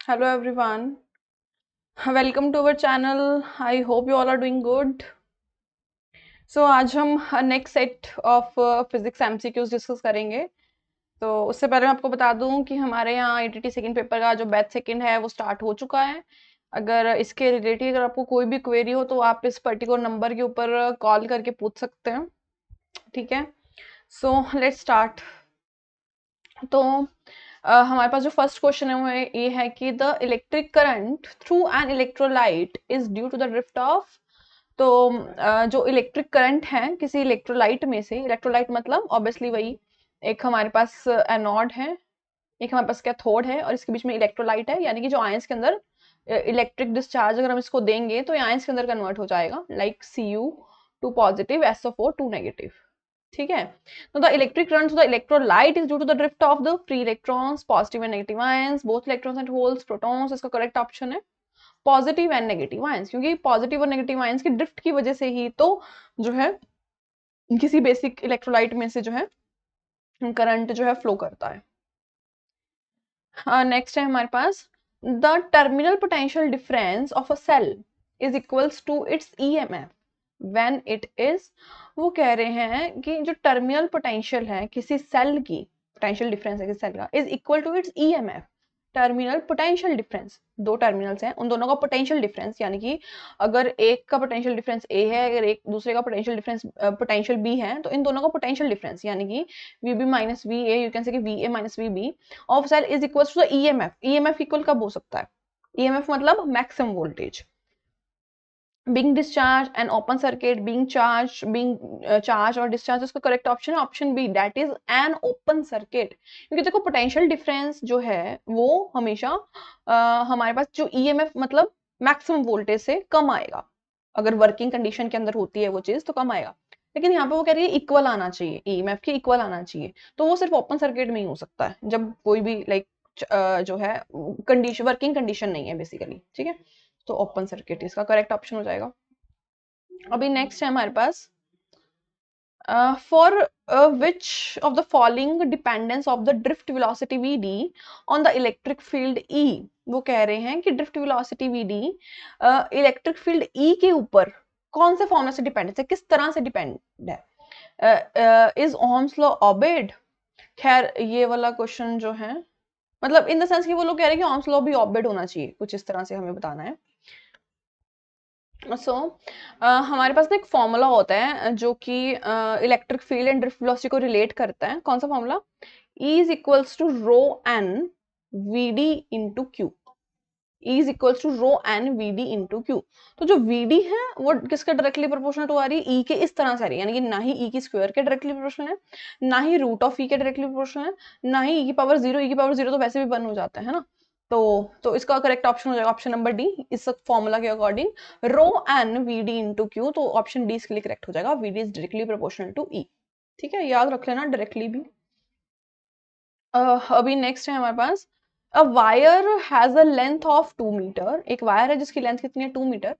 Hello everyone. Welcome to our channel. I hope you all are doing good. आज हम next set of physics MCQs discuss करेंगे। तो उससे पहले मैं आपको बता दूं कि हमारे यहाँ आईटीटी सेकंड पेपर का जो बैच सेकंड है वो स्टार्ट हो चुका है। अगर इसके रिलेटेड अगर आपको कोई भी क्वेरी हो तो आप इस पर्टिकुलर नंबर के ऊपर कॉल करके पूछ सकते हैं। ठीक है, सो लेट्स स्टार्ट। तो हमारे पास जो फर्स्ट क्वेश्चन है वो ये है कि the electric current through an electrolyte is due to the drift of. तो जो इलेक्ट्रिक करंट है किसी इलेक्ट्रोलाइट में से, इलेक्ट्रोलाइट मतलब ऑब्वियसली वही, एक हमारे पास एनोड है, एक हमारे पास कैथोड है और इसके बीच में इलेक्ट्रोलाइट है, यानी कि जो आयंस के अंदर इलेक्ट्रिक डिस्चार्ज अगर हम इसको देंगे तो ये आयंस के अंदर कन्वर्ट हो जाएगा, like Cu to positive, SO4 to negative. ठीक है, तो the electric current through the electrolyte is due to the drift of the free electrons, positive and negative ions, both electrons and holes, protons. इसका correct option है positive and negative ions, क्योंकि positive और negative ions की drift की वजह से ही तो जो है किसी बेसिक इलेक्ट्रोलाइट में से जो है करंट जो है फ्लो करता है। नेक्स्ट है हमारे पास the terminal potential difference of a cell is equals to its EMF when it is. वो कह रहे हैं कि जो टर्मिनल पोटेंशियल है किसी सेल की, पोटेंशियल डिफरेंस है किसी सेल का, is equal to its EMF. Terminal potential difference, दो टर्मिनल्स हैं उन दोनों का पोटेंशियल डिफरेंस, यानी कि अगर एक का पोटेंशियल डिफरेंस ए है, अगर एक दूसरे का पोटेंशियल डिफरेंस पोटेंशियल बी है, तो इन दोनों का पोटेंशियल डिफरेंस यानी कि VB minus VA, you can say कि VA minus VB of cell is equal to the EMF। EMF equal कब हो सकता है? EMF मतलब maximum voltage. being discharged and open circuit, being charged, being charged और discharge, उसका correct option है option B, that is an open circuit. क्योंकि देखो पोटेंशियल डिफरेंस जो है वो हमेशा हमारे पास जो EMF मतलब मैक्सिमम वोल्टेज से कम आएगा, अगर वर्किंग कंडीशन के अंदर होती है वो चीज तो कम आएगा। लेकिन यहाँ पे वो कह रही है इक्वल आना चाहिए, EMF के इक्वल आना चाहिए, तो वो सिर्फ ओपन सर्किट में ही हो सकता है जब कोई भी लाइक जो है कंडीशन, वर्किंग कंडीशन नहीं है बेसिकली। ठीक है, तो ओपन सर्किट इसका करेक्ट ऑप्शन हो जाएगा। अभी नेक्स्ट है हमारे पास for which of the following dependence of the drift velocity VD on the electric field E। वो कह रहे हैं कि drift velocity VD electric field E के ऊपर कौन से फॉर्मूला से डिपेंडेंस है, किस तरह से डिपेंड है। Is Ohm's law obeyed? खैर ये वाला क्वेश्चन जो है मतलब इन द सेंस कि वो लोग कह रहे हैं कि ओम्स लॉ भी ऑबिड होना चाहिए, कुछ इस तरह से हमें बताना है। हमारे पास ना एक फॉर्मूला होता है जो कि electric field and drift velocity को रिलेट करता है। कौन सा formula? E is equals to rho n VD into q. E is equals to rho n VD into q. तो जो VD है वो किसके डायरेक्टली प्रोपोर्शनल टू आ रही है? E के इस तरह से आ रही है, यानी कि ना ही E की स्क्वायर के डायरेक्टली प्रोपोर्शनल है, ना ही रूट ऑफ E के डायरेक्टली प्रोपोर्शनल है, ना ही E की पावर जीरो। E की पावर जीरो तो वैसे भी 1 हो जाता है ना। तो इसका करेक्ट ऑप्शन हो जाएगा ऑप्शन नंबर डी, इस फॉर्मूला के according rho n VD into q. तो ऑप्शन डी इसके लिए करेक्ट हो जाएगा, VD is directly proportional to E। ठीक है, याद रख लेना डायरेक्टली भी। अभी नेक्स्ट है हमारे पास a wire has a length of 2 metre. एक वायर है जिसकी लेंथ कितनी है? 2 मीटर।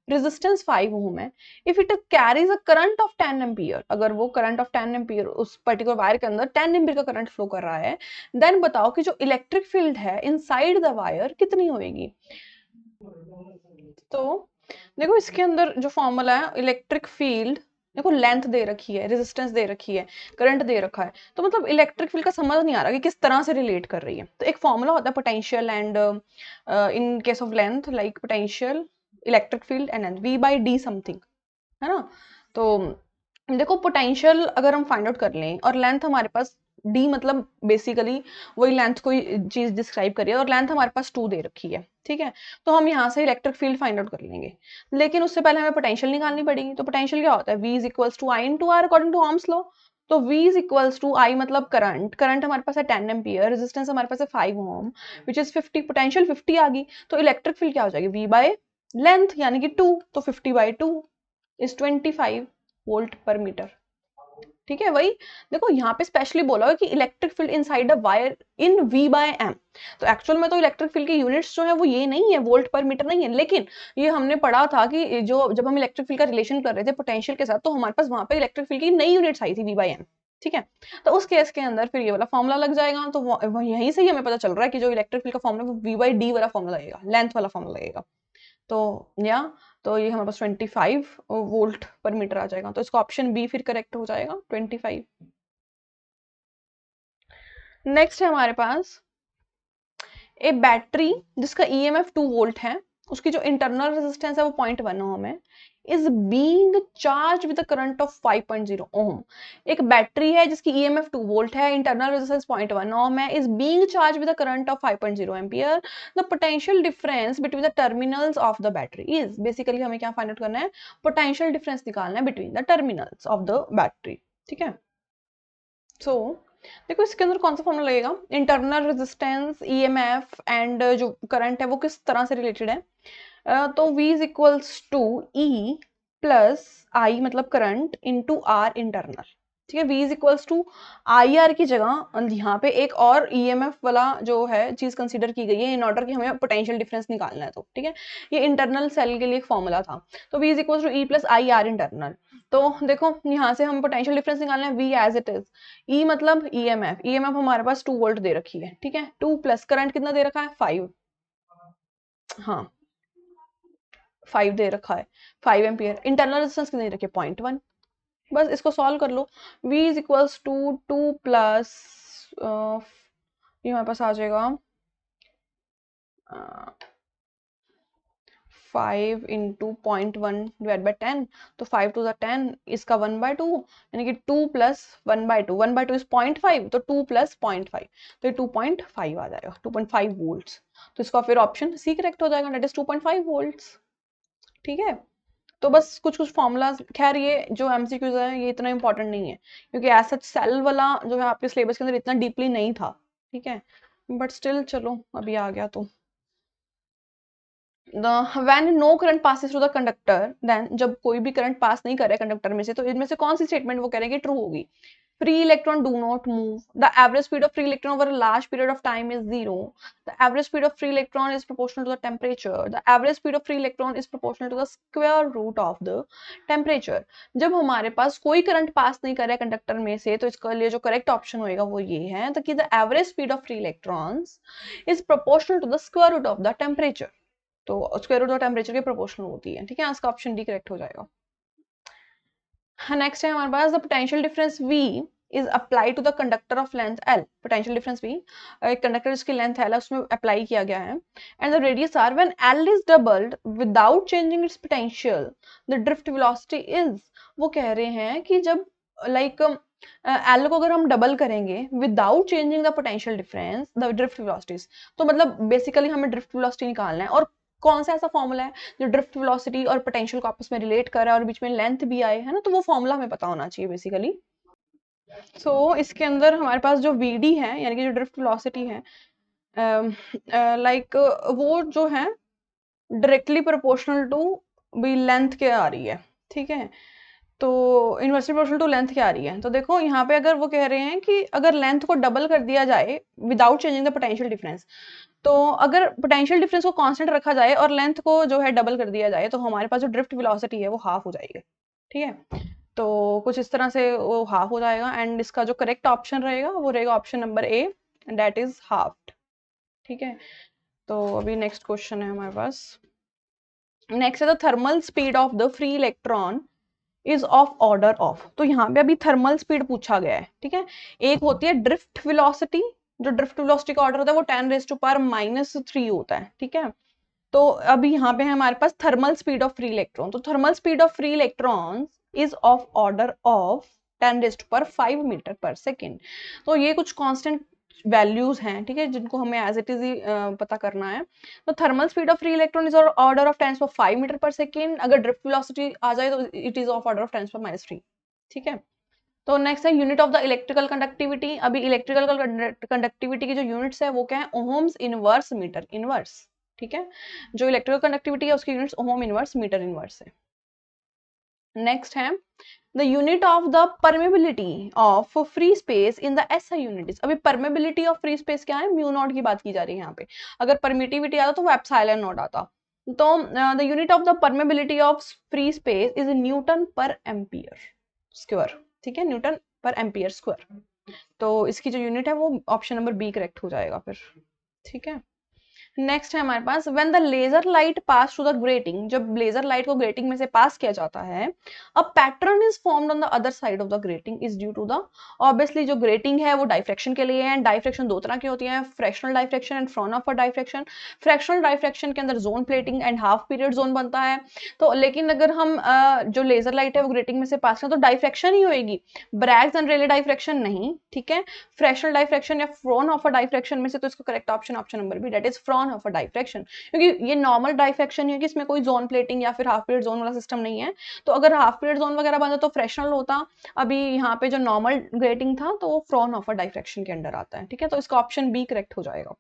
रेजिस्टेंस 5 ओम है। If it carries a current of 10 ampere, अगर वो करंट ऑफ 10 एम्पियर उस पर्टिकुलर वायर के अंदर 10 एम्पियर का करंट फ्लो कर रहा है, देन बताओ कि जो इलेक्ट्रिक फील्ड है इनसाइड द वायर कितनी होगी। तो देखो इसके अंदर जो फॉर्मूला है इलेक्ट्रिक फील्ड, देखो लेंथ दे रखी है, रेजिस्टेंस दे रखी है, करंट दे रखा है, तो मतलब इलेक्ट्रिक फील्ड का समझ नहीं आ रहा कि किस तरह से रिलेट कर रही है। तो एक फॉर्मूला होता है potential and in case of length like potential electric field and V/D something, है ना। तो देखो पोटेंशियल अगर हम फाइंड आउट कर लें और लेंथ हमारे पास D मतलब बेसिकली वही लेंथ कोई चीज डिस्क्राइब करिए और लेंथ हमारे पास 2 दे रखी है। ठीक है, तो हम यहाँ से इलेक्ट्रिक फील्ड फाइंड आउट कर लेंगे, लेकिन उससे पहले हमें पोटेंशियल निकालनी पड़ेगी। तो पोटेंशियल क्या होता है? V is equals to I into R according to Ohm's law. तो V is equals to I मतलब करंट, करंट हमारे पास है 10 एम्पियर, रेजिस्टेंस हमारे पास है 5 ओम विच इज 50, पोटेंशियल 50 आ गई, तो इलेक्ट्रिक फील्ड क्या हो जाएगी? V बाय लेंथ यानी कि 2, तो 50/2 इज 25 वोल्ट पर मीटर। ठीक है, वही देखो यहाँ पे स्पेशली बोला हुआ है कि electric field inside a wire in V/M। तो एक्चुअल में तो इलेक्ट्रिक फील्ड की यूनिट्स जो है वो ये नहीं है, वोल्ट पर मीटर नहीं है, लेकिन ये हमने पढ़ा था कि जो जब हम इलेक्ट्रिक फील्ड का रिलेशन कर रहे थे पोटेंशियल के साथ, तो हमारे पास वहां पे इलेक्ट्रिक फील्ड की नई यूनिट्स आई थी V/M। ठीक है। तो उस केस के अंदर फिर ये वाला फॉर्मूला लग जाएगा, तो यहीं से ही हमें पता चल रहा है कि जो इलेक्ट्रिक फील्ड का फॉर्मूला वो v बाई डी वाला फॉर्मूला लगेगा, लेंथ वाला फॉर्मूला लगेगा। तो या तो ये हमारे पास 25 वोल्ट पर मीटर आ जाएगा, तो इसका ऑप्शन बी फिर करेक्ट हो जाएगा 25। नेक्स्ट है हमारे पास ए बैटरी जिसका ईएमएफ 2 वोल्ट है, उसकी जो इंटरनल रेजिस्टेंस है वो 0.1 ओम है, is being charge with current of 5.0 ओम। एक बैटरी है जिसकी ईएमएफ 2 वोल्ट है, इंटरनल रेजिस्टेंस 0.1 ओम है, is being charge with current of 5.0 ampere. The potential difference between the terminals of the battery is, basically हमें क्या फाइंड आउट करना है, potential difference निकालना है between the terminals of the battery. ठीक है। सो देखो इसके अंदर कौन सा फॉर्मूला लगेगा, इंटरनल रेजिस्टेंस, ईएमएफ एंड जो करंट है वो किस तरह से रिलेटेड है। तो V is equals to E plus I मतलब करंट इंटू आर इंटरनल। ठीक है, V is equals to I R की जगह यहाँ पे एक और EMF वाला जो है चीज कंसीडर की गई है इन ऑर्डर कि हमें पोटेंशियल डिफरेंस निकालना है। तो ठीक है, ये इंटरनल सेल के लिए एक फॉर्मूला था। तो V is equals to E plus I R internal. तो देखो यहाँ से हम पोटेंशियल डिफरेंस निकालना है V as it is, E मतलब EMF हमारे पास 2 वोल्ट दे रखी है। ठीक है, 2 प्लस करंट कितना दे रखा है 5, हाँ 5 दे रखा है, 5 एम्पियर। इंटरनल रेजिस्टेंस कितनी रखी है 0.1। बस इसको सॉल्व कर लो, V is equals to 2 plus ये हमारे पास आ जाएगा 5 इंटू 0.1 डिवाइड बाई 10, तो 5 टू द 10, इसका 1/2 यानी कि 2 प्लस 1/2, 1/2 इज 0.5, तो 2 प्लस 0.5, तो ये 2.5 आ जाएगा, 2.5 वोल्ट्स। तो इसका फिर ऑप्शन सी करेक्ट हो जाएगा, डेट इज 2.5 वोल्ट्स। ठीक है, तो बस कुछ कुछ फॉर्मूलाज, खैर ये जो एमसीक्यूज है ये इतना इंपॉर्टेंट नहीं है क्योंकि एज सच सेल वाला जो है आपके सिलेबस के अंदर इतना डीपली नहीं था। ठीक है, बट स्टिल चलो अभी आ गया। तो when no current passes through the conductor, then जब कोई भी करंट पास नहीं कर रहा है कंडक्टर में से, तो इनमें से कौन सी स्टेटमेंट वो कह रहे हैं कि ट्रू होगी। Free electron do not move, the average speed of free electron over a large period of time is 0, the average speed of free electron is proportional to the temperature, the average speed of free electron is proportional to the square root of the temperature. जब हमारे पास कोई current pass नहीं कर रहा है conductor में से, तो इसके लिए जो करेक्ट ऑप्शन होगा वो ये है, तो कि the average speed of free electrons is proportional to the square root of the temperature. तो स्क्वायर रूट ऑफ टेम्परेचर के प्रोपोर्शनल होती है। ठीक है, इसका ऑप्शन डी करेक्ट हो जाएगा। नेक्स्ट है हमारे पास the potential difference V is apply to the conductor of length L। Potential difference V एक कंडक्टर जिसकी लेंथ L है उसमें अप्लाई किया गया है, and the radius R when L is doubled without changing its potential the drift velocity is. वो कह रहे हैं कि जब लाइक L को अगर हम डबल करेंगे without changing the potential difference the drift velocities, तो मतलब बेसिकली हमें ड्रिफ्ट वेलोसिटी निकालना है। और कौन सा ऐसा फॉर्मूला है जो ड्रिफ्ट वेलोसिटी और पोटेंशियल को आपस में रिलेट कर रहा है और बीच में लेंथ भी आए है ना, तो वो फॉर्मूला हमें पता होना चाहिए बेसिकली। सो इसके अंदर हमारे पास जो Vd है यानी कि जो ड्रिफ्ट वेलोसिटी है, लाइक वो जो है डायरेक्टली प्रोपोर्शनल टू भी लेंथ के आ रही है। ठीक है, तो इनवर्सली प्रोपोर्शनल टू लेंथ क्या आ रही है, तो देखो यहाँ पे अगर वो कह रहे हैं कि अगर लेंथ को डबल कर दिया जाए without changing the potential difference, तो अगर पोटेंशियल डिफरेंस को कांस्टेंट रखा जाए और लेंथ को जो है डबल कर दिया जाए, तो हमारे पास जो ड्रिफ्ट वेलोसिटी है वो हाफ हो जाएगी। ठीक है, तो कुछ इस तरह से वो हाफ हो जाएगा, एंड इसका जो करेक्ट ऑप्शन रहेगा वो रहेगा option number A, that is half. ठीक है, तो अभी नेक्स्ट क्वेश्चन है हमारे पास। नेक्स्ट है the thermal speed of the free electron is of order of. तो यहाँ पे अभी थर्मल स्पीड पूछा गया है। ठीक है, एक होती है ड्रिफ्ट वेलोसिटी, जो ड्रिफ्ट वेलोसिटी का ऑर्डर होता है वो 10⁻³ होता है। ठीक है, तो अभी यहाँ पे है हमारे पास thermal speed of free electron, तो thermal speed of free electron is of order of 10⁵ metre पर सेकेंड। तो ये कुछ कांस्टेंट वैल्यूज हैं, ठीक है, जिनको हमें एज इट इज ही पता करना है। तो thermal speed of free electron is order of 10⁵ metre पर सेकेंड, अगर ड्रिफ्ट वेलोसिटी आ जाए तो it is of order of 10⁻³ ठीक है, तो नेक्स्ट है unit of the electrical conductivity. अभी इलेक्ट्रिकल कंडक्टिविटी की जो यूनिट्स है वो क्या है, ओम्स इनवर्स मीटर इनवर्स। ठीक है, जो इलेक्ट्रिकल कंडक्टिविटी है उसकी units ohm inverse metre inverse है। नेक्स्ट है the unit of the permeability of free space in the SI unit. अभी परमेबिलिटी ऑफ फ्री स्पेस क्या है, म्यू नॉट की बात की जा रही है यहाँ पे। अगर परमिटिविटी आता तो वो एप्सिलॉन नॉट आता। तो the unit of the permeability of free space is Newton पर एम्पियर स्क्वायर। ठीक है, न्यूटन पर एम्पियर स्क्वायर। तो इसकी जो यूनिट है वो ऑप्शन नंबर बी करेक्ट हो जाएगा फिर। ठीक है, नेक्स्ट है हमारे पास when the laser light pass through the grating, जब लेजर लाइट को ग्रेटिंग में से पास किया जाता है, a pattern is formed on the other side of the grating is due to the, obviously जो ग्रेटिंग है वो डाइफ्रेक्शन के लिए है। डाइफ्रेक्शन दो तरह की होती है, fractional diffraction and Fraunhofer diffraction. Fractional diffraction के अंदर zone plating and half period zone बनता है। तो लेकिन अगर हम जो लेजर लाइट है वो ग्रेटिंग में से पास करें तो डाइफ्रेक्शन ही होएगी, ब्रैग्स एंड रेले डाइफ्रेक्शन नहीं। ठीक है, फ्रैक्शनल डाइफ्रेक्शन या फ्रॉनहोफर डाइफ्रेक्शन में से तो इसका correct option option number B, that is Fraunhofer diffraction, क्योंकि ये नॉर्मल डाइफ्रेक्शन है कि इसमें कोई जोन प्लेटिंग या फिर हाफ पीरियड जोन वाला सिस्टम नहीं है। तो अगर हाफ पीरियड जोन वगैरह बनता तो फ्रैक्शनल होता, अभी यहाँ पे जो नॉर्मल ग्रेटिंग था तो वो फ्रॉनहोफर डाइफ्रेक्शन के अंडर आता है। ठीक है, तो इसका ऑप्शन बी करेक्ट हो जाएगा।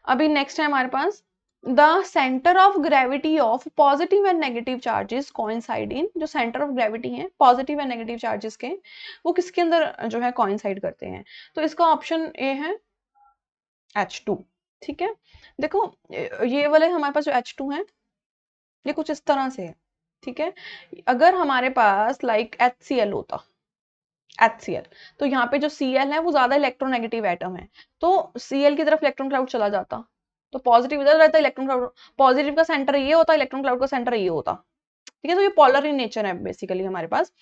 अभी नेक्स्ट है हमारे पास the centre of gravity of positive and negative charges coincide in, जो सेंटर ऑफ ग्रेविटी है पॉजिटिव एंड नेगेटिव चार्जेस के, वो किसके अंदर जो है कोइंसाइड करते हैं। तो इसका ऑप्शन ए है H2। ठीक है, देखो ये वाले हमारे पास जो H2 है ये कुछ इस तरह से है। ठीक है, अगर हमारे पास लाइक HCl होता, HCl, तो यहाँ पे जो Cl है वो ज्यादा इलेक्ट्रोनेगेटिव एटम है, तो Cl की तरफ इलेक्ट्रॉन क्लाउड चला जाता, तो पॉजिटिव इधर रहता, इलेक्ट्रॉन क्लाउड, पॉजिटिव का सेंटर ये होता, इलेक्ट्रॉन क्लाउड का सेंटर ये होता। ठीक है, तो ये पोलर इन नेचर है बेसिकली हमारे पास।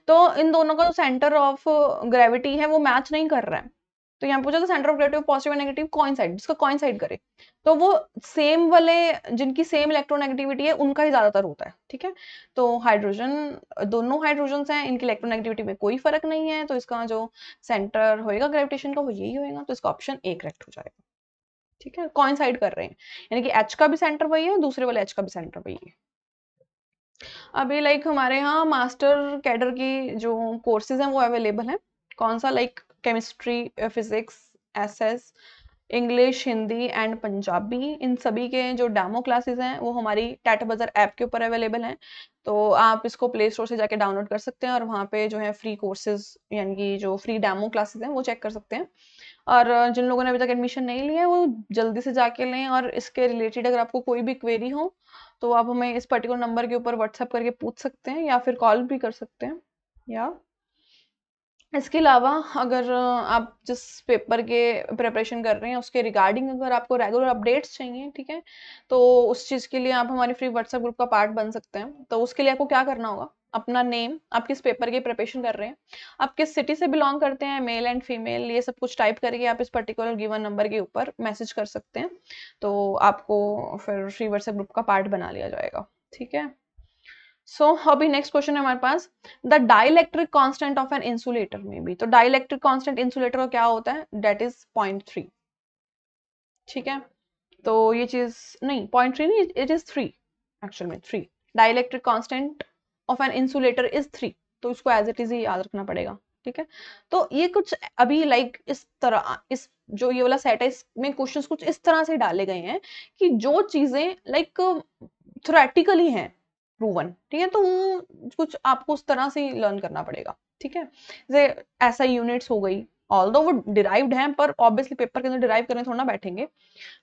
तो इन दोनों का जो सेंटर ऑफ ग्रेविटी है वो मैच नहीं कर रहा है। तो यहाँ पूछा था centre of gravity positive and negative coincide, जिसका कोइंसाइड करे तो वो सेम वाले जिनकी सेम इलेक्ट्रोनेगेटिविटी है उनका ही ज्यादातर होता है। ठीक है, तो हाइड्रोजन, दोनों हाइड्रोजन हैं, इनकी इलेक्ट्रोनेगेटिविटी में कोई फर्क नहीं है, तो इसका जो सेंटर होएगा ग्रेविटेशन का वो यही होएगा, तो इसका ऑप्शन ए करेक्ट हो जाएगा। ठीक है, कोइंसाइड कर रहे हैं, यानी कि एच का भी सेंटर वही है, दूसरे वाले एच का भी सेंटर वही है। अभी लाइक हमारे यहाँ मास्टर कैडर की जो कोर्सेज हैं वो अवेलेबल हैं। कौन सा, like chemistry, physics, SS, English, Hindi and Punjabi, इन सभी के जो डेमो क्लासेस हैं वो हमारी टैट बजर ऐप के ऊपर अवेलेबल हैं। तो आप इसको प्ले स्टोर से जाके डाउनलोड कर सकते हैं और वहाँ पे जो है फ्री कोर्सेज यानी कि जो फ्री डेमो क्लासेस हैं वो चेक कर सकते हैं। और जिन लोगों ने अभी तक एडमिशन नहीं लिया है वो जल्दी से जाके लें, और इसके रिलेटेड अगर आपको कोई भी क्वेरी हो तो आप हमें इस पर्टिकुलर नंबर के ऊपर व्हाट्सएप करके पूछ सकते हैं या फिर कॉल भी कर सकते हैं। या इसके अलावा अगर आप जिस पेपर के प्रिपरेशन कर रहे हैं उसके रिगार्डिंग अगर आपको रेगुलर अपडेट्स चाहिए, ठीक है, तो उस चीज़ के लिए आप हमारे फ्री व्हाट्सएप ग्रुप का पार्ट बन सकते हैं। तो उसके लिए आपको क्या करना होगा, अपना नेम, आप किस पेपर की प्रिपरेशन कर रहे हैं, आप किस सिटी से बिलोंग करते हैं, मेल एंड फीमेल, ये सब कुछ टाइप करके आप इस पर्टिकुलर गिवन नंबर के ऊपर मैसेज कर सकते हैं। तो आपको फिर फ्री व्हाट्सएप ग्रुप का पार्ट बना लिया जाएगा। ठीक है, सो अभी नेक्स्ट क्वेश्चन है हमारे पास, the dielectric constant of an insulator में भी, तो डाइलेक्ट्रिक कांस्टेंट इंसुलेटर का क्या होता है, दैट इज 0.3। ठीक है, तो ये चीज नहीं 0.3 नहीं, इट इज 3, एक्चुअल में 3, dielectric constant of an insulator is 3, तो इसको एज इट इज ही याद रखना पड़ेगा। ठीक है, तो ये कुछ अभी लाइक इस तरह, इस जो ये वाला सेट है इसमें क्वेश्चंस कुछ इस तरह से डाले गए हैं कि जो चीजें लाइक थ्योरेटिकली हैं प्रूवन, ठीक है, तो वो कुछ आपको उस तरह से लर्न करना पड़ेगा। ठीक है, जैसे ऐसा यूनिट्स हो गई, ऑल्दो वो डिराइव्ड हैं पर ऑब्वियसली पेपर के अंदर डिराइव करने थोड़ा ना बैठेंगे,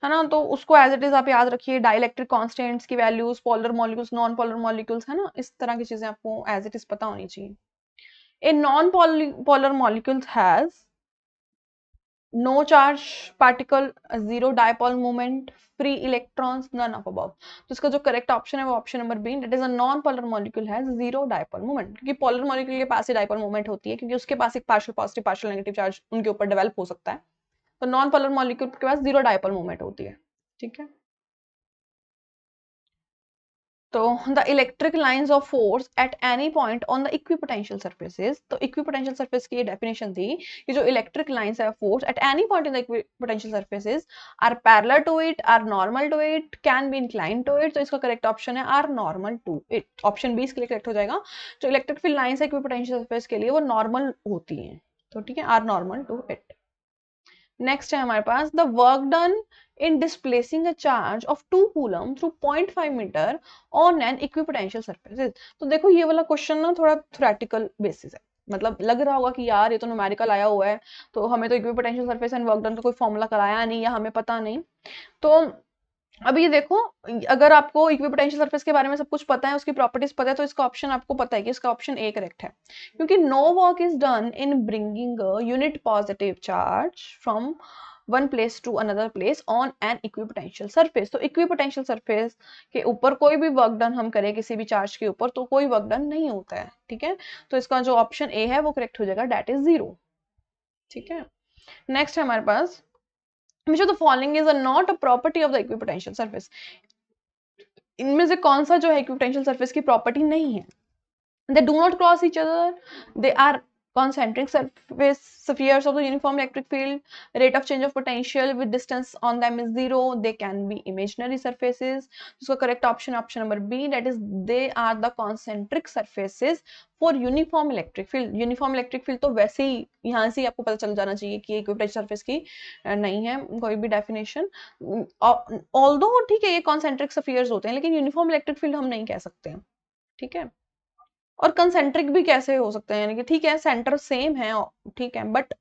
है ना, तो उसको एज इट इज आप याद रखिए, डाइलेक्ट्रिक कांस्टेंट्स की values, polar molecules, non polar molecules, है ना, इस तरह की चीजें आपको एज इट इज पता होनी चाहिए। A non polar molecules has no charge particle, zero dipole moment, free electrons, none of above. तो इसका जो करेक्ट ऑप्शन है वो option number B, that is a non polar molecule has zero dipole moment, क्योंकि polar molecule के पास ही dipole moment होती है, क्योंकि उसके पास एक partial positive partial negative charge उनके ऊपर डेवलप हो सकता है। तो नॉन पोलर मॉलिक्यूल के पास जीरो डायपोल मोमेंट होती है। ठीक है, तो the electric lines of force at any point on the equipotential surfaces, तो इक्विपोटेंशियल सरफेस की ये डेफिनेशन थी कि जो इलेक्ट्रिक लाइंस है force at any point in the equipotential surfaces are parallel to it, are normal to it, can be incline to it, तो इसका correct option है are normal to it, option B इसके लिए correct हो जाएगा। जो electric field lines है equipotential surface के लिए वो नॉर्मल होती हैं, तो ठीक है, are normal to it. Next है हमारे पास the work done in displacing a charge of 2 coulomb through 0.5 metre on an equipotential surfaces. तो देखो ये वाला क्वेश्चन ना थोड़ा थ्योरेटिकल बेसिस है, मतलब लग रहा होगा कि यार ये तो न्यूमेरिकल आया हुआ है, तो हमें तो equipotential surface and work done का कोई फॉर्मूला कराया नहीं या हमें पता नहीं। तो अभी ये देखो, अगर आपको इक्विपोटेंशियल सरफेस के बारे में सब कुछ पता है, उसकी प्रॉपर्टीज पता है, तो इसका ऑप्शन आपको पता है कि इसका ऑप्शन ए करेक्ट है, क्योंकि no work is done in bringing a unit positive charge from one place to another place on an equipotential surface. तो इक्विपोटेंशियल सरफेस के ऊपर कोई भी वर्क डन हम करें किसी भी चार्ज के ऊपर, तो कोई वर्क डन नहीं होता है, ठीक है। तो इसका जो ऑप्शन ए है वो करेक्ट हो जाएगा, डेट इज 0, ठीक है। नेक्स्ट है हमारे पास, which of the following is a not a property of the equipotential surface। इनमें से कौन सा जो है इक्विपोटेंशियल सरफेस की प्रॉपर्टी नहीं है? They do not cross each other, they are concentric surface spheres of the uniform electric field, rate of change of potential with distance on them is 0, they can be imaginary surfaces। उसका correct option option number B, that is they are the concentric surfaces for uniform electric field। uniform electric field तो वैसे ही यहाँ से ही आपको पता चल जाना चाहिए कि equipotential surface की नहीं है कोई भी definition। although ठीक है ये concentric spheres होते हैं, लेकिन uniform electric field हम नहीं कह सकते हैं, ठीक है। और कंसेंट्रिक भी कैसे हो सकते हैं, यानी कि ठीक है सेंटर सेम है, ठीक है, बट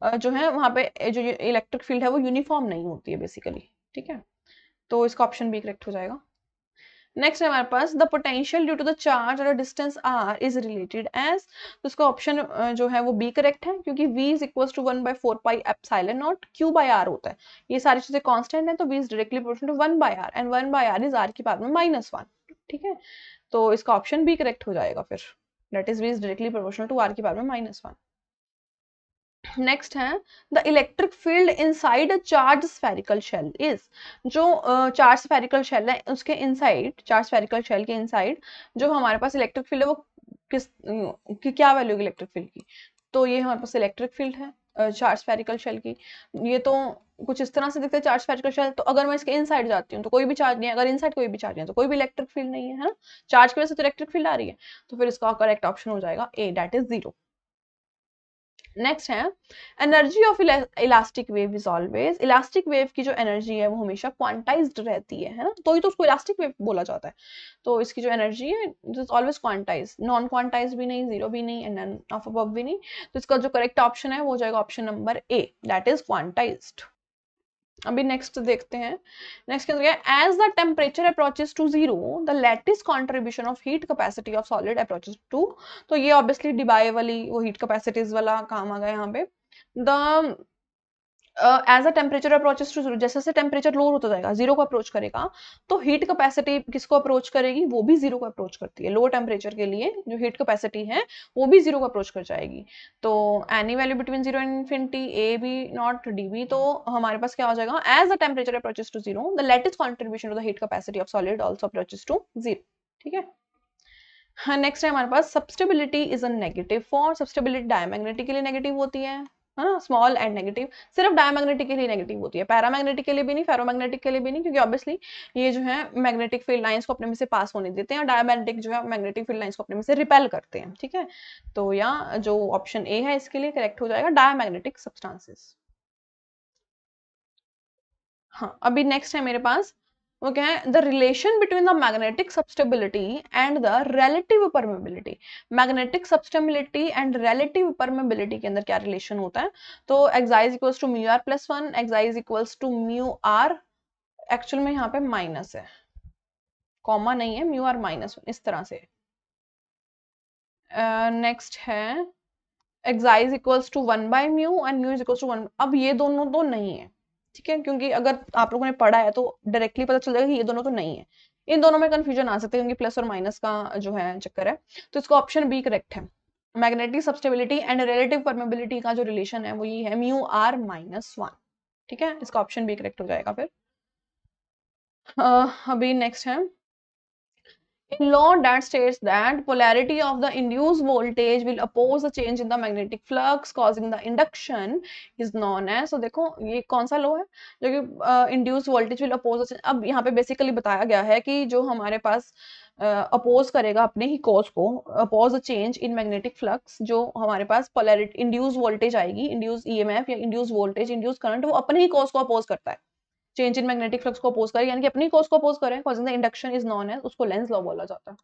जो है वहां पे जो इलेक्ट्रिक फील्ड है वो यूनिफॉर्म नहीं होती है बेसिकली, ठीक है। तो इसका ऑप्शन बी करेक्ट हो जाएगा। नेक्स्ट है हमारे पास, the potential due to the charge और distance R is related as. तो इसका ऑप्शन जो है वो बी करेक्ट है, क्योंकि v is equal to 1/4 pi epsilon not q by r होता है। ये सारी चीजें कांस्टेंट है, तो v is directly proportional to 1/r and 1/r is r की पावर में -1, ठीक है। तो इसका ऑप्शन बी करेक्ट हो जाएगा फिर, that is v is directly proportional to r की पावर में -1। नेक्स्ट है, the electric field inside a charge spherical shell is. जो चार्ज स्फेरिकल शेल है उसके इनसाइड, चार्ज स्फेरिकल शेल के इनसाइड जो हमारे पास इलेक्ट्रिक फील्ड है वो किस की क्या वैल्यू है इलेक्ट्रिक फील्ड की? तो ये हमारे पास इलेक्ट्रिक फील्ड है चार्ज स्फेरिकल शेल की। ये तो कुछ इस तरह से दिखता है चार्ज स्फेरिकल शेल, तो अगर मैं इसके इनसाइड जाती हूँ तो कोई भी चार्ज नहीं है, अगर इनसाइड कोई भी चार्ज नहीं है तो कोई भी इलेक्ट्रिक फील्ड नहीं है ना, चार्ज की वजह से तो इलेक्ट्रिक फील्ड आ रही है। तो फिर इसका करेक्ट ऑप्शन हो जाएगा ए, दैट इज 0। नेक्स्ट है, energy of elastic wave is always. Elastic wave की जो एनर्जी है वो हमेशा क्वांटाइज्ड रहती है ना, तो ही तो उसको इलास्टिक वेव बोला जाता है। तो इसकी जो एनर्जी है it is always quantize, non quantize भी नहीं, जीरो भी नहीं एंड नन ऑफ अबव भी नहीं। तो इसका जो करेक्ट ऑप्शन है वो हो जाएगा option number A, that is quantized. अभी नेक्स्ट देखते हैं। नेक्स्ट क्या है, as the temperature approaches to 0 the lattice contribution of heat capacity of solid approaches to. तो ये ऑब्वियसली डिबाई वाली वो हीट कैपेसिटीज वाला काम आ गया यहाँ पे। The as a temperature approaches to 0, जैसे जैसे टेम्परेचर लो होता जाएगा, 0 को अप्रोच करेगा, तो हीट कैपेसिटी किसको अप्रोच करेगी? वो भी 0 को अप्रोच करती है। लो टेम्परेचर के लिए जो हीट कैपेसिटी है वो भी 0 को अप्रोच कर जाएगी। तो any value between 0 and infinity, A B not D B. तो हमारे पास क्या हो जाएगा, as the temperature approaches to 0 the latest contribution to the heat capacity of solid also approaches to 0, ठीक है। हाँ, नेक्स्ट है हमारे पास, susceptibility is a negative for. Susceptibility diamagnetic के लिए नेगेटिव होती है ना, स्मॉल एंड नेगेटिव। सिर्फ डायमैग्नेटिक के लिए नेगेटिव होती है, पैरामैग्नेटिक के लिए भी नहीं, फेरोमैग्नेटिक के लिए भी नहीं, क्योंकि ऑब्वियसली ये जो है मैग्नेटिक फील्ड लाइंस को अपने में से पास होने देते हैं, और डायमैग्नेटिक जो है मैग्नेटिक फील्ड लाइंस को अपने में से रिपेल करते हैं, ठीक है। तो यहाँ जो ऑप्शन ए है इसके लिए करेक्ट हो जाएगा, डायमैग्नेटिक सब्सटेंसेस। हाँ, अभी नेक्स्ट है मेरे पास, वो क्या है, the relation between the magnetic susceptibility and the relative permeability. Magnetic susceptibility and relative permeability के अंदर क्या रिलेशन होता है? तो X is equals to mu R plus 1, X is equals to mu R, actual में यहाँ पे माइनस है, कॉमा नहीं है, म्यू आर -1 इस तरह से। नेक्स्ट है, X is equals to 1/μ and mu is equals to 1। अब ये दोनों तो नहीं है, ठीक है, क्योंकि अगर आप लोगों ने पढ़ा है तो डायरेक्टली पता चल जाएगा कि ये दोनों तो नहीं है। इन दोनों में कंफ्यूजन आ सकते हैं क्योंकि प्लस और माइनस का जो है चक्कर है। तो इसका ऑप्शन बी करेक्ट है। Magnetic susceptibility and relative permeability का जो रिलेशन है वो ये है म्यू आर -1, ठीक है। इसका ऑप्शन बी करेक्ट हो जाएगा फिर। अभी नेक्स्ट है, in law that states that polarity of the induced voltage will oppose the change in the magnetic flux causing the induction is known as। so देखो ये कौन सा लॉ है जो कि induced voltage will oppose the, अब यहाँ पे बेसिकली बताया गया है कि जो हमारे पास अपोज करेगा अपने ही कॉज को, oppose the change in magnetic flux, जो हमारे पास पोलैरिटी इंड्यूस वोल्टेज आएगी, इंड्यूस ईएमएफ या इंड्यूस वोल्टेज, इंड्यूस करंट, वो अपने ही कॉज को अपोज करता है। चेंज इन मैग्नेटिक फ्लक्स को अपोज करें, यानी कि अपनी कॉज को अपोज करें, causing the induction is known as, उसको लेंज लॉ बोला जाता है।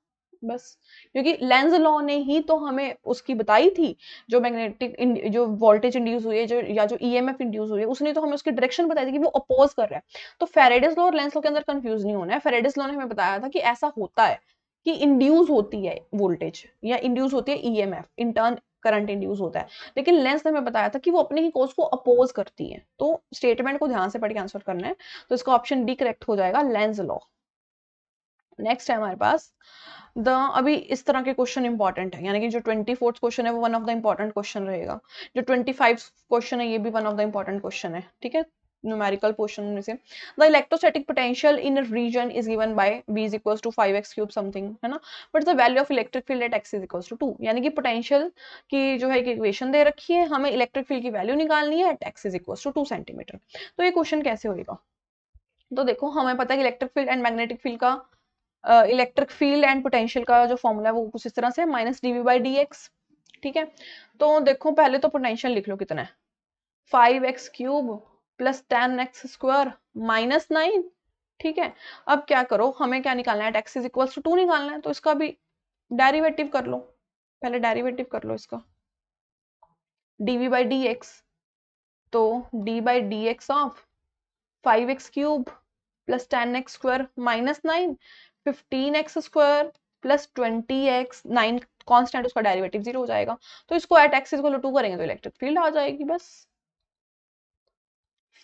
बस, क्योंकि लेंज लॉ ने ही तो हमें उसकी बताई थी, जो मैग्नेटिक जो वोल्टेज इंड्यूस हुई है, जो या जो ईएमएफ इंड्यूस हुई है, उसने तो हमें उसकी डायरेक्शन बताई थी कि वो अपोज कर रहा है। तो फेरेडेज लॉ और लेंज लॉ के अंदर कंफ्यूज नहीं होना है। फेरेडेज लॉ ने हमें बताया था कि ऐसा होता है कि इंड्यूस होती है वोल्टेज या इंड्यूस होती है ईएमएफ, इंटर्न करंट इंड्यूस होता है, लेकिन लेंस ने हमें बताया था कि वो अपने ही कोर्स को अपोज करती है। तो स्टेटमेंट को ध्यान से पढ़ के आंसर करना है, तो इसका ऑप्शन डी करेक्ट हो जाएगा, लेंज लॉ। नेक्स्ट है हमारे पास द, अभी इस तरह के क्वेश्चन इंपॉर्टेंट है, यानी कि जो 24th क्वेश्चन है वो one of the important question रहेगा। जो 25 क्वेश्चन है ये भी one of the important question है, ठीक है, न्यूमेरिकल क्वेश्चन में से। The electrostatic potential in a region is given by v is equals to 5x cube something, है ना, but the value of electric field at x is equals to 2, यानी कि potential की जो है एक इक्वेशन दे रखी है, हमें इलेक्ट्रिक फील्ड की वैल्यू निकालनी है at x is equals to 2 centimetre. तो ये क्वेश्चन कैसे होगा? तो देखो, हमें पता है कि electric field and magnetic field का, इलेक्ट्रिक फील्ड एंड पोटेंशियल का जो फॉर्मूला है वो कुछ इस तरह से minus DV by D X, ठीक है। तो देखो पहले तो पोटेंशियल लिख लो, कितना है 5x cube plus 10x square minus 9, ठीक है। अब क्या करो, हमें क्या निकालना है, x इज इक्वल टू 2 निकालना है, तो इसका भी डेरिवेटिव कर लो, पहले डेरिवेटिव कर लो इसका, dv बाई डी एक्स, तो d by D x of 5x cube plus 10x square minus 9, 15x square plus 20x, 9 constant, उसका डेरिवेटिव 0 हो जाएगा। तो इसको एट x इक्वल टू 2 करेंगे तो इलेक्ट्रिक फील्ड आ जाएगी बस।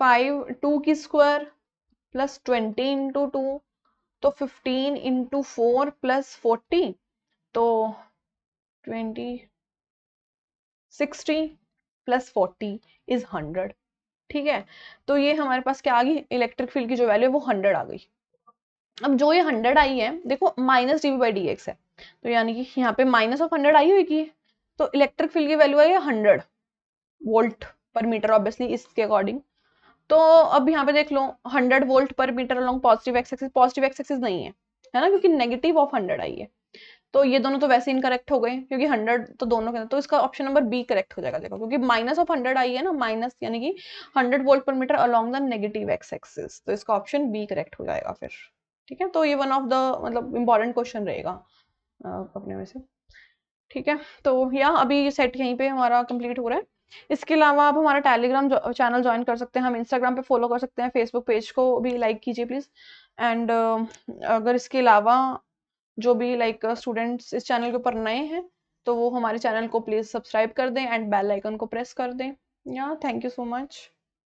5 2 की स्क्वायर प्लस 20 इंटू 2, तो 15 इंटू 4 प्लस 40, तो 20 60 प्लस 40 इज 100, ठीक है। तो ये हमारे पास क्या आ गई, इलेक्ट्रिक फील्ड की जो वैल्यू है वो 100 आ गई। अब जो ये 100 आई है, देखो minus DV by D X है, तो यानी कि यहाँ पे माइनस ऑफ 100 आई होगी, तो इलेक्ट्रिक फील्ड की वैल्यू आई है 100 वोल्ट पर मीटर, ऑब्वियसली इसके अकॉर्डिंग। तो अब यहाँ पे देख लो 100 volt per metre along positive X axis, positive X axis नहीं है ना, क्योंकि नेगेटिव ऑफ 100 आई है। तो ये दोनों तो वैसे इनकरेक्ट हो गए, क्योंकि 100 तो दोनों के अंदर, तो इसका ऑप्शन नंबर बी करेक्ट हो जाएगा। देखो क्योंकि माइनस ऑफ 100 आई है ना, माइनस यानी कि 100 volt per metre along the negative X axis, तो इसका ऑप्शन बी करेक्ट हो जाएगा फिर, ठीक है। तो ये वन ऑफ द मतलब इंपॉर्टेंट क्वेश्चन रहेगा अपने में से, ठीक है। तो या अभी ये सेट यहीं पे हमारा कंप्लीट हो रहा है। इसके अलावा आप हमारा टेलीग्राम चैनल ज्वाइन कर सकते हैं, हम इंस्टाग्राम पे फॉलो कर सकते हैं, फेसबुक पेज को भी लाइक कीजिए प्लीज। एंड अगर इसके अलावा जो भी लाइक स्टूडेंट्स इस चैनल के ऊपर नए हैं, तो वो हमारे चैनल को प्लीज सब्सक्राइब कर दें एंड बेल आइकन को प्रेस कर दें। या थैंक यू सो मच।